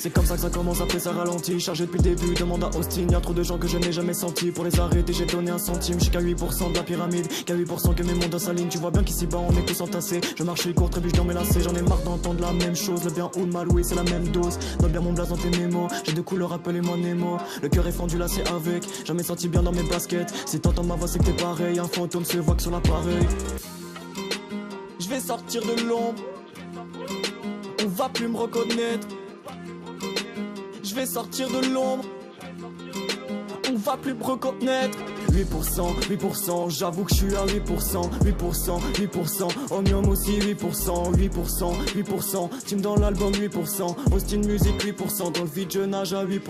C'est comme ça que ça commence, après ça ralentit. Chargé depuis le début, demande à Austin. Y'a trop de gens que je n'ai jamais senti. Pour les arrêter, j'ai donné un centime. J'suis qu'à 8% de la pyramide, qu'à 8% que mes mondes s'alignent. Tu vois bien qu'ici bas on est tous entassés. Je marche les cours, trébuche dans mes lacets. J'en ai marre d'entendre la même chose. Le bien ou le mal, oui, c'est la même dose. Note bien mon blaze dans tes mémos. J'ai deux couleurs, appelez-moi Nemo. Le cœur est fendu là, c'est avec. Jamais senti bien dans mes baskets. Si t'entends ma voix, c'est que t'es pareil. Un fantôme se voit que sur l'appareil. Je vais sortir de l'ombre. On va plus me reconnaître. Je vais sortir de l'ombre. On va plus me reconnaître. 8%, 8%, j'avoue que je suis à 8%, 8%, 8%, Omnium aussi 8%, 8%, 8%, Team dans l'album 8%, Austin Music 8%, dans le vide je nage à 8%.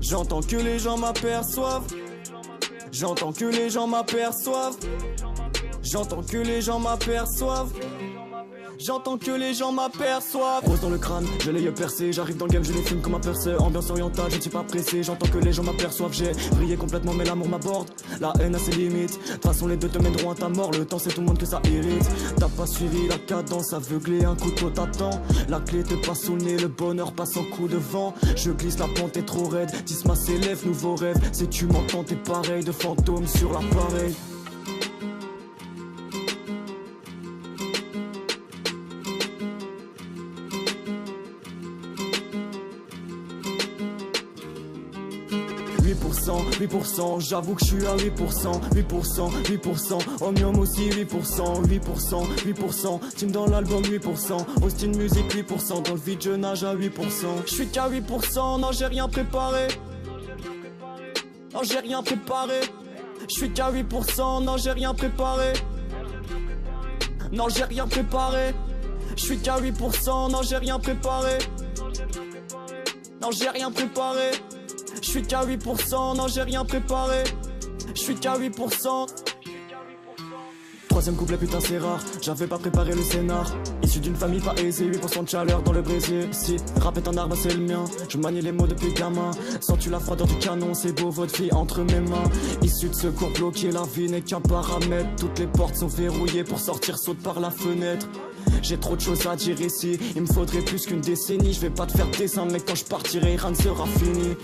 J'entends que les gens m'aperçoivent. J'entends que les gens m'aperçoivent. J'entends que les gens m'aperçoivent. J'entends que les gens m'aperçoivent. Rose dans le crâne, je l'ai percé. J'arrive dans le game, je les fume comme un perceur. Ambiance orientale, je ne suis pas pressé. J'entends que les gens m'aperçoivent. J'ai brillé complètement mais l'amour m'aborde. La haine a ses limites. De toute façon les deux te mèneront à ta mort. Le temps c'est tout le monde que ça irrite. T'as pas suivi la cadence, aveuglé, un couteau t'attend. La clé te passe sous le nez, le bonheur passe en coup de vent. Je glisse, la pente est trop raide. Tisma s'élève, nouveau rêve. Si tu m'entends t'es pareil, de fantômes sur l'appareil. « 8%, j'avoue que je suis à 8%, 8%, 8%, Omnium aussi 8%, 8%, 8%, Team dans l'album 8%, Austin Music 8%, dans le vide je nage à 8%. Je suis qu'à 8%, non j'ai rien préparé. Non j'ai rien préparé. Je suis qu'à 8%, non j'ai rien préparé. Non j'ai rien préparé. Je suis qu'à 8%, non j'ai rien préparé. Non j'ai rien préparé. Je suis qu'à 8%, non j'ai rien préparé. Je suis qu'à 8%. Troisième couplet putain c'est rare, j'avais pas préparé le scénar. Issu d'une famille pas aisée, 8% de chaleur dans le brésier. Si rap est un arbre c'est le mien, je manie les mots depuis gamin. Sens-tu la froideur du canon, c'est beau votre vie entre mes mains. Issu de ce cours bloqué, la vie n'est qu'un paramètre. Toutes les portes sont verrouillées, pour sortir saute par la fenêtre. J'ai trop de choses à dire ici, il me faudrait plus qu'une décennie. Je vais pas te faire dessin mec, quand je partirai rien ne sera fini.